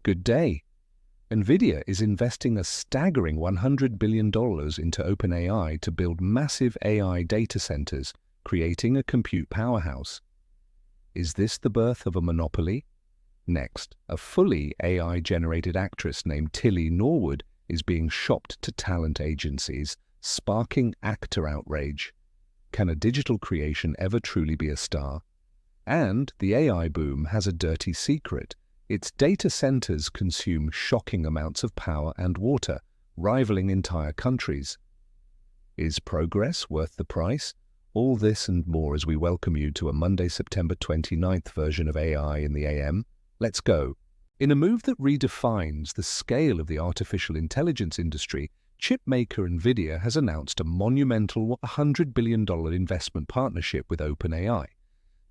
Good day. Nvidia is investing a staggering $100 billion into OpenAI to build massive AI data centers, creating a compute powerhouse. Is this the birth of a monopoly? Next, a fully AI-generated actress named Tilly Norwood is being shopped to talent agencies, sparking actor outrage. Can a digital creation ever truly be a star? And the AI boom has a dirty secret. Its data centers consume shocking amounts of power and water, rivaling entire countries. Is progress worth the price? All this and more as we welcome you to a Monday, September 29th version of AI in the AM. Let's go. In a move that redefines the scale of the artificial intelligence industry, chip maker Nvidia has announced a monumental $100 billion investment partnership with OpenAI.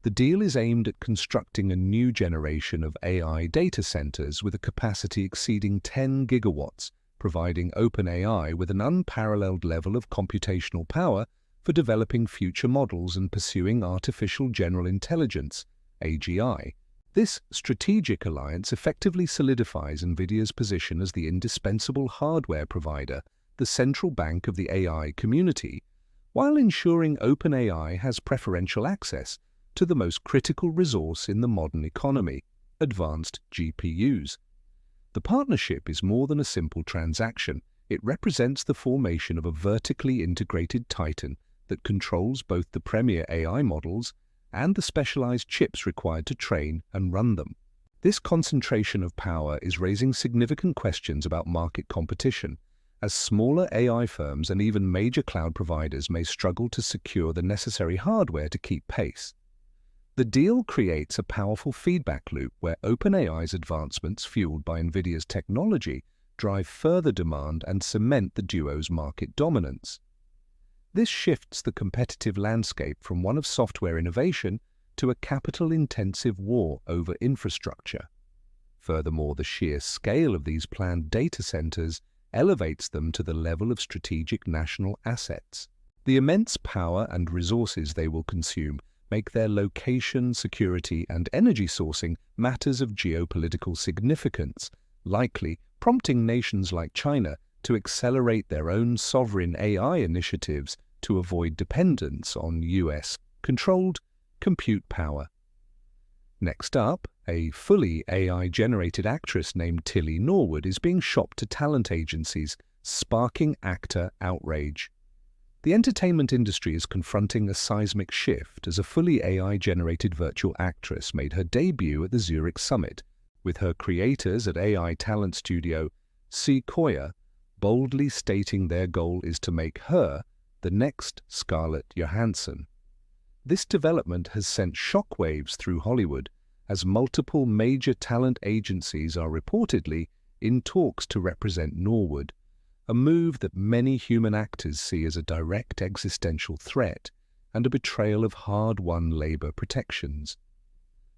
The deal is aimed at constructing a new generation of AI data centers with a capacity exceeding 10 gigawatts, providing OpenAI with an unparalleled level of computational power for developing future models and pursuing artificial general intelligence, AGI. This strategic alliance effectively solidifies Nvidia's position as the indispensable hardware provider, the central bank of the AI community, while ensuring OpenAI has preferential access to the most critical resource in the modern economy, advanced GPUs. The partnership is more than a simple transaction. It represents the formation of a vertically integrated titan that controls both the premier AI models and the specialized chips required to train and run them. This concentration of power is raising significant questions about market competition, as smaller AI firms and even major cloud providers may struggle to secure the necessary hardware to keep pace. The deal creates a powerful feedback loop where OpenAI's advancements, fueled by Nvidia's technology, drive further demand and cement the duo's market dominance. This shifts the competitive landscape from one of software innovation to a capital-intensive war over infrastructure. Furthermore, the sheer scale of these planned data centers elevates them to the level of strategic national assets. The immense power and resources they will consume make their location, security, and energy sourcing matters of geopolitical significance, likely prompting nations like China to accelerate their own sovereign AI initiatives to avoid dependence on US-controlled compute power. Next up, a fully AI-generated actress named Tilly Norwood is being shopped to talent agencies, sparking actor outrage. The entertainment industry is confronting a seismic shift as a fully AI-generated virtual actress made her debut at the Zurich Summit, with her creators at AI talent studio Sequoia boldly stating their goal is to make her the next Scarlett Johansson. This development has sent shockwaves through Hollywood, as multiple major talent agencies are reportedly in talks to represent Norwood, a move that many human actors see as a direct existential threat and a betrayal of hard-won labor protections.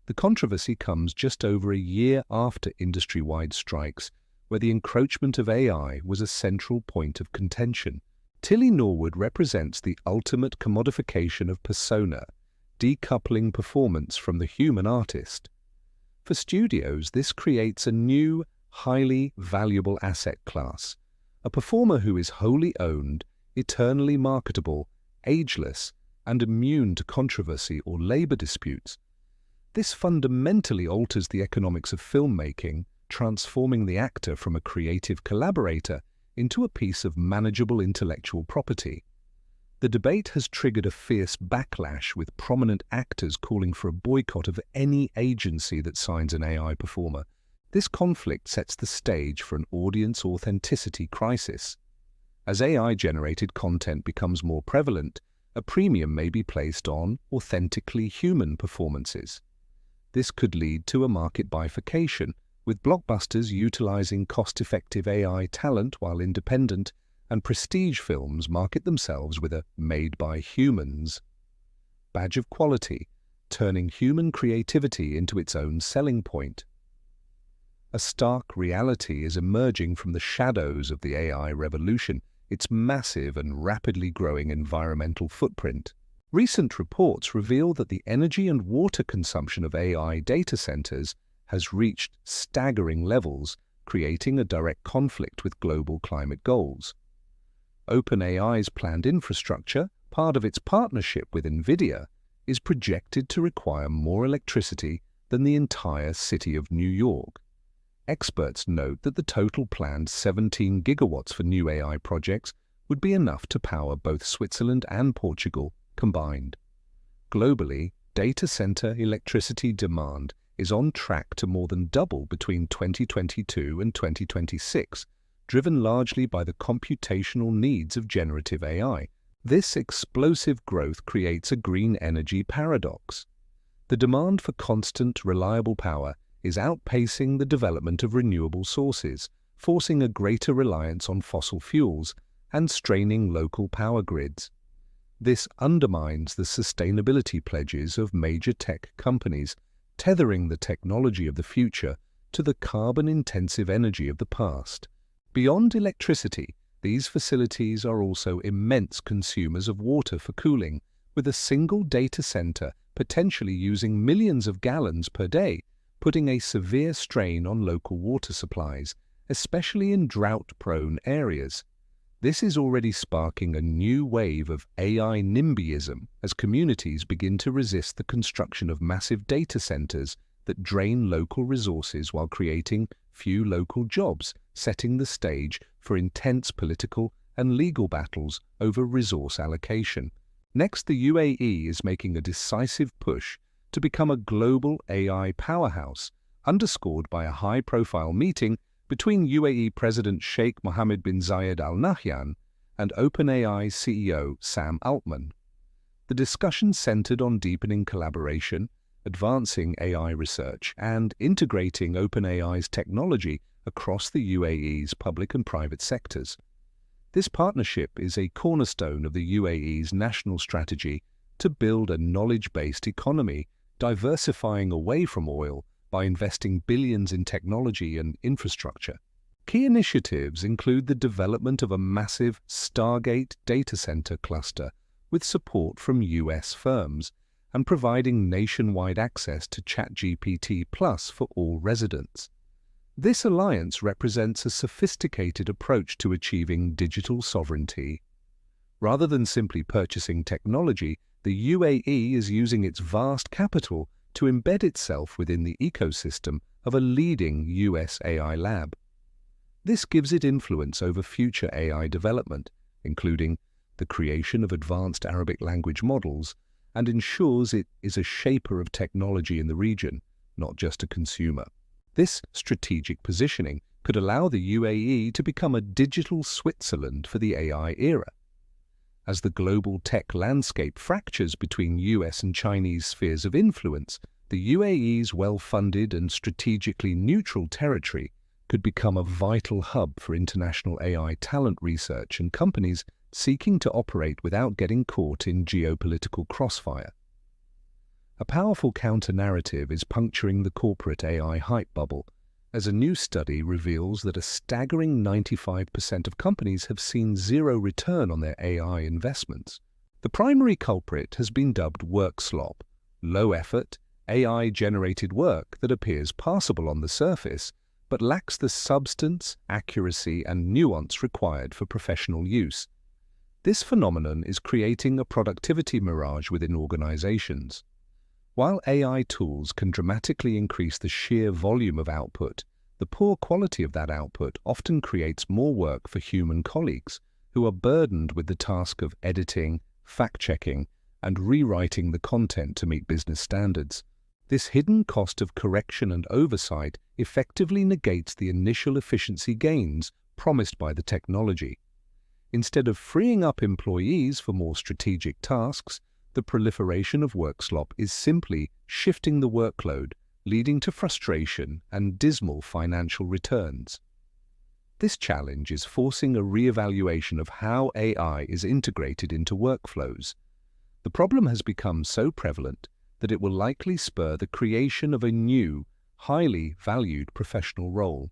The controversy comes just over a year after industry-wide strikes, where the encroachment of AI was a central point of contention. Tilly Norwood represents the ultimate commodification of persona, decoupling performance from the human artist. For studios, this creates a new, highly valuable asset class, a performer who is wholly owned, eternally marketable, ageless, and immune to controversy or labor disputes. This fundamentally alters the economics of filmmaking, transforming the actor from a creative collaborator into a piece of manageable intellectual property. The debate has triggered a fierce backlash, with prominent actors calling for a boycott of any agency that signs an AI performer. This conflict sets the stage for an audience authenticity crisis. As AI-generated content becomes more prevalent, a premium may be placed on authentically human performances. This could lead to a market bifurcation, with blockbusters utilizing cost-effective AI talent while independent and prestige films market themselves with a "made by humans" badge of quality, turning human creativity into its own selling point. A stark reality is emerging from the shadows of the AI revolution, its massive and rapidly growing environmental footprint. Recent reports reveal that the energy and water consumption of AI data centers has reached staggering levels, creating a direct conflict with global climate goals. OpenAI's planned infrastructure, part of its partnership with Nvidia, is projected to require more electricity than the entire city of New York. Experts note that the total planned 17 gigawatts for new AI projects would be enough to power both Switzerland and Portugal combined. Globally, data center electricity demand is on track to more than double between 2022 and 2026, driven largely by the computational needs of generative AI. This explosive growth creates a green energy paradox. The demand for constant, reliable power is outpacing the development of renewable sources, forcing a greater reliance on fossil fuels and straining local power grids. This undermines the sustainability pledges of major tech companies, tethering the technology of the future to the carbon-intensive energy of the past. Beyond electricity, these facilities are also immense consumers of water for cooling, with a single data center potentially using millions of gallons per day, putting a severe strain on local water supplies, especially in drought-prone areas. This is already sparking a new wave of AI NIMBYism as communities begin to resist the construction of massive data centers that drain local resources while creating few local jobs, setting the stage for intense political and legal battles over resource allocation. Next, the UAE is making a decisive push to become a global AI powerhouse, underscored by a high-profile meeting between UAE President Sheikh Mohammed bin Zayed Al Nahyan and OpenAI CEO Sam Altman. The discussion centered on deepening collaboration, advancing AI research, and integrating OpenAI's technology across the UAE's public and private sectors. This partnership is a cornerstone of the UAE's national strategy to build a knowledge-based economy, diversifying away from oil by investing billions in technology and infrastructure. Key initiatives include the development of a massive Stargate data center cluster with support from US firms and providing nationwide access to ChatGPT Plus for all residents. This alliance represents a sophisticated approach to achieving digital sovereignty. Rather than simply purchasing technology, the UAE is using its vast capital to embed itself within the ecosystem of a leading US AI lab. This gives it influence over future AI development, including the creation of advanced Arabic language models, and ensures it is a shaper of technology in the region, not just a consumer. This strategic positioning could allow the UAE to become a digital Switzerland for the AI era. As the global tech landscape fractures between US and Chinese spheres of influence, the UAE's well-funded and strategically neutral territory could become a vital hub for international AI talent research and companies seeking to operate without getting caught in geopolitical crossfire. A powerful counter-narrative is puncturing the corporate AI hype bubble, as a new study reveals that a staggering 95% of companies have seen zero return on their AI investments. The primary culprit has been dubbed work slop, low-effort, AI-generated work that appears passable on the surface, but lacks the substance, accuracy, and nuance required for professional use. This phenomenon is creating a productivity mirage within organizations. While AI tools can dramatically increase the sheer volume of output, the poor quality of that output often creates more work for human colleagues who are burdened with the task of editing, fact-checking, and rewriting the content to meet business standards. This hidden cost of correction and oversight effectively negates the initial efficiency gains promised by the technology. Instead of freeing up employees for more strategic tasks, the proliferation of work slop is simply shifting the workload, leading to frustration and dismal financial returns. This challenge is forcing a re-evaluation of how AI is integrated into workflows. The problem has become so prevalent that it will likely spur the creation of a new, highly valued professional role,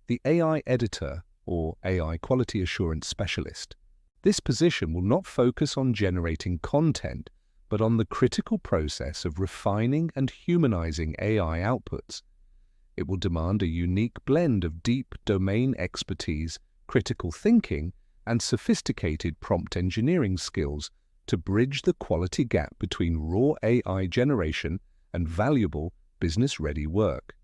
the AI editor or AI quality assurance specialist. This position will not focus on generating content, but on the critical process of refining and humanizing AI outputs. It will demand a unique blend of deep domain expertise, critical thinking, and sophisticated prompt engineering skills to bridge the quality gap between raw AI generation and valuable business-ready work.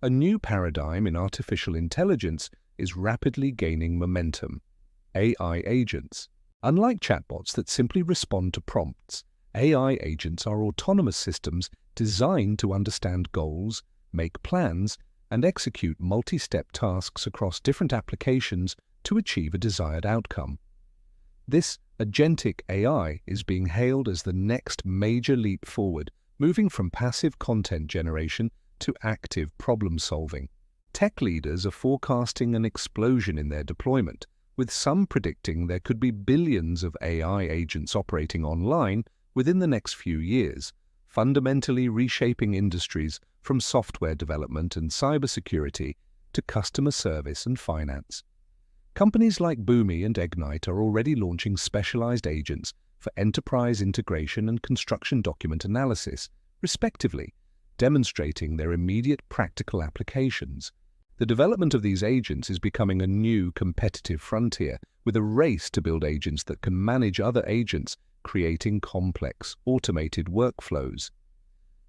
A new paradigm in artificial intelligence is rapidly gaining momentum: AI agents. Unlike chatbots that simply respond to prompts, AI agents are autonomous systems designed to understand goals, make plans, and execute multi-step tasks across different applications to achieve a desired outcome. This agentic AI is being hailed as the next major leap forward, moving from passive content generation to active problem-solving. Tech leaders are forecasting an explosion in their deployment, with some predicting there could be billions of AI agents operating online within the next few years, fundamentally reshaping industries from software development and cybersecurity to customer service and finance. Companies like Boomi and Ignite are already launching specialized agents for enterprise integration and construction document analysis, respectively, demonstrating their immediate practical applications. The development of these agents is becoming a new competitive frontier, with a race to build agents that can manage other agents, creating complex, automated workflows.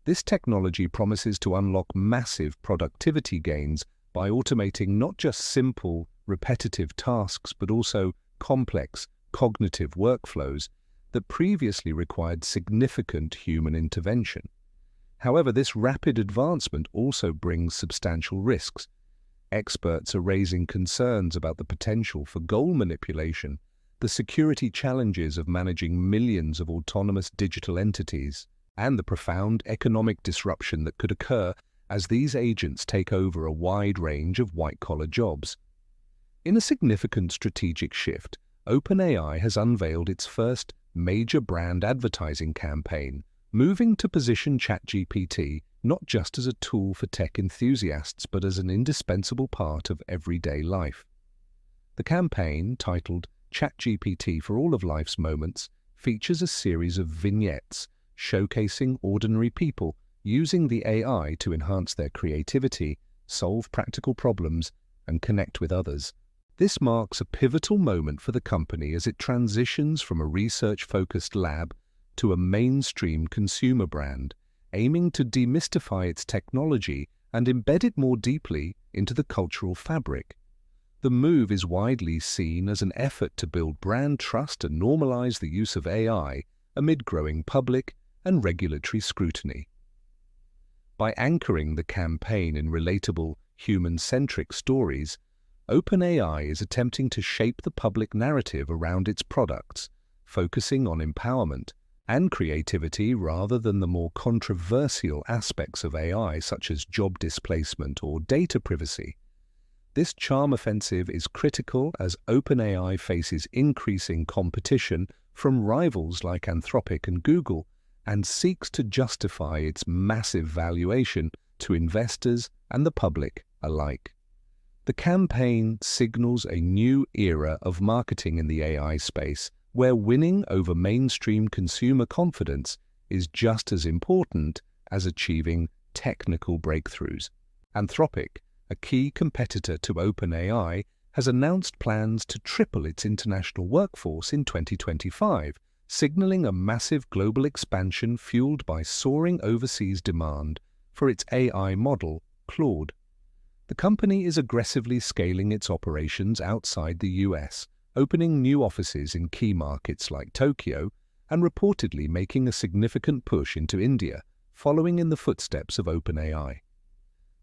This technology promises to unlock massive productivity gains by automating not just simple, repetitive tasks, but also complex, cognitive workflows that previously required significant human intervention. However, this rapid advancement also brings substantial risks. Experts are raising concerns about the potential for goal manipulation, the security challenges of managing millions of autonomous digital entities, and the profound economic disruption that could occur as these agents take over a wide range of white-collar jobs. In a significant strategic shift, OpenAI has unveiled its first major brand advertising campaign, moving to position ChatGPT not just as a tool for tech enthusiasts but as an indispensable part of everyday life. The campaign, titled ChatGPT for All of Life's Moments, features a series of vignettes showcasing ordinary people using the AI to enhance their creativity, solve practical problems, and connect with others. This marks a pivotal moment for the company as it transitions from a research-focused lab to a mainstream consumer brand, aiming to demystify its technology and embed it more deeply into the cultural fabric. The move is widely seen as an effort to build brand trust and normalize the use of AI amid growing public and regulatory scrutiny. By anchoring the campaign in relatable, human-centric stories, OpenAI is attempting to shape the public narrative around its products, focusing on empowerment and creativity rather than the more controversial aspects of AI such as job displacement or data privacy. This charm offensive is critical as OpenAI faces increasing competition from rivals like Anthropic and Google and seeks to justify its massive valuation to investors and the public alike. The campaign signals a new era of marketing in the AI space, where winning over mainstream consumer confidence is just as important as achieving technical breakthroughs. Anthropic, a key competitor to OpenAI, has announced plans to triple its international workforce in 2025, signaling a massive global expansion fueled by soaring overseas demand for its AI model, Claude. The company is aggressively scaling its operations outside the US, opening new offices in key markets like Tokyo, and reportedly making a significant push into India, following in the footsteps of OpenAI.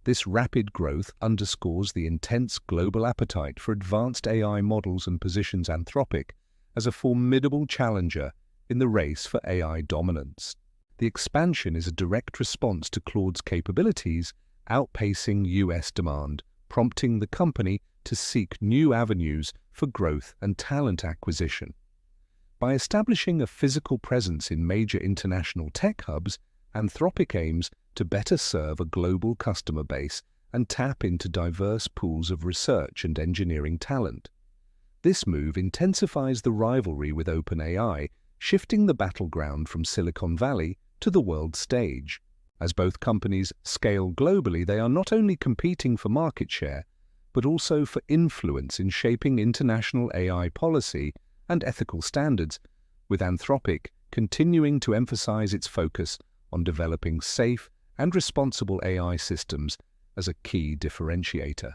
This rapid growth underscores the intense global appetite for advanced AI models and positions Anthropic as a formidable challenger in the race for AI dominance. The expansion is a direct response to Claude's capabilities outpacing US demand, prompting the company to seek new avenues for growth and talent acquisition. By establishing a physical presence in major international tech hubs, Anthropic aims to better serve a global customer base and tap into diverse pools of research and engineering talent. This move intensifies the rivalry with OpenAI, shifting the battleground from Silicon Valley to the world stage. As both companies scale globally, they are not only competing for market share, but also for influence in shaping international AI policy and ethical standards, with Anthropic continuing to emphasize its focus on developing safe and responsible AI systems as a key differentiator.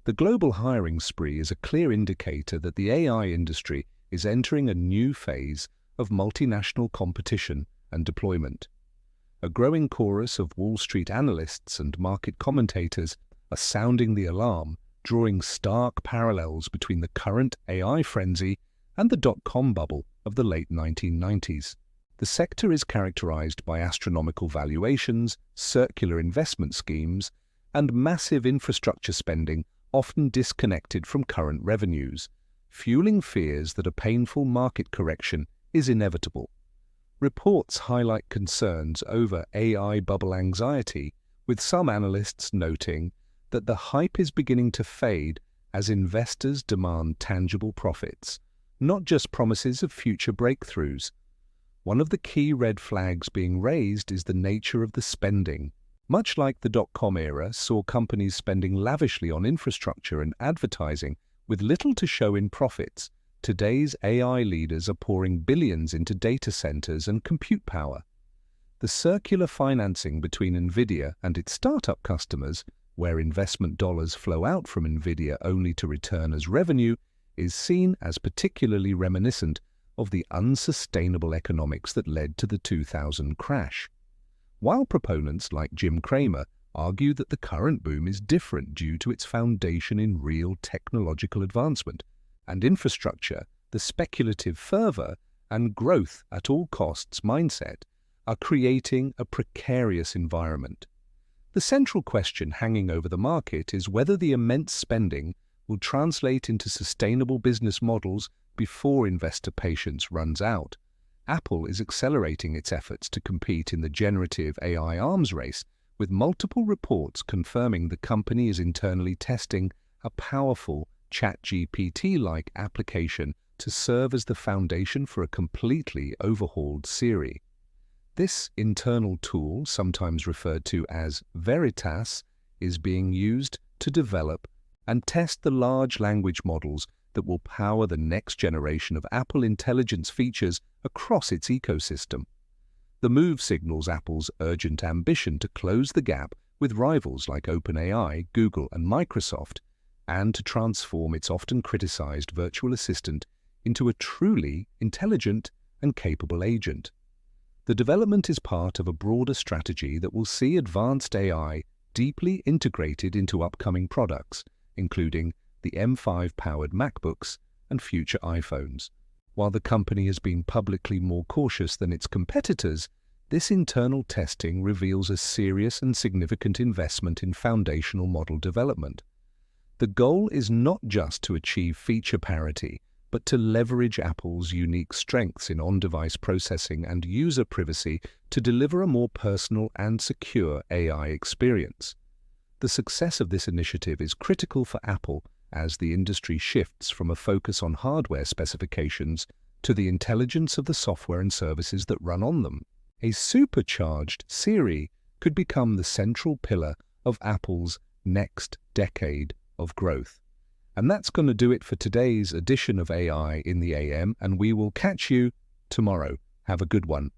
The global hiring spree is a clear indicator that the AI industry is entering a new phase of multinational competition and deployment. A growing chorus of Wall Street analysts and market commentators are sounding the alarm, drawing stark parallels between the current AI frenzy and the dot-com bubble of the late 1990s. The sector is characterized by astronomical valuations, circular investment schemes, and massive infrastructure spending often disconnected from current revenues, fueling fears that a painful market correction is inevitable. Reports highlight concerns over AI bubble anxiety, with some analysts noting that the hype is beginning to fade as investors demand tangible profits, not just promises of future breakthroughs. One of the key red flags being raised is the nature of the spending. Much like the dot-com era saw companies spending lavishly on infrastructure and advertising with little to show in profits, today's AI leaders are pouring billions into data centers and compute power. The circular financing between Nvidia and its startup customers, where investment dollars flow out from Nvidia only to return as revenue, is seen as particularly reminiscent of the unsustainable economics that led to the 2000 crash. While proponents like Jim Cramer argue that the current boom is different due to its foundation in real technological advancement and infrastructure, the speculative fervor and growth at all costs mindset are creating a precarious environment. The central question hanging over the market is whether the immense spending will translate into sustainable business models before investor patience runs out. Apple is accelerating its efforts to compete in the generative AI arms race, with multiple reports confirming the company is internally testing a powerful ChatGPT-like application to serve as the foundation for a completely overhauled Siri. This internal tool, sometimes referred to as Veritas, is being used to develop and test the large language models that will power the next generation of Apple Intelligence features across its ecosystem. The move signals Apple's urgent ambition to close the gap with rivals like OpenAI, Google, and Microsoft, and to transform its often criticized virtual assistant into a truly intelligent and capable agent. The development is part of a broader strategy that will see advanced AI deeply integrated into upcoming products, including the M5-powered MacBooks and future iPhones. While the company has been publicly more cautious than its competitors, this internal testing reveals a serious and significant investment in foundational model development. The goal is not just to achieve feature parity, but to leverage Apple's unique strengths in on-device processing and user privacy to deliver a more personal and secure AI experience. The success of this initiative is critical for Apple as the industry shifts from a focus on hardware specifications to the intelligence of the software and services that run on them. A supercharged Siri could become the central pillar of Apple's next decade of growth. And that's going to do it for today's edition of AI in the AM, and we will catch you tomorrow. Have a good one.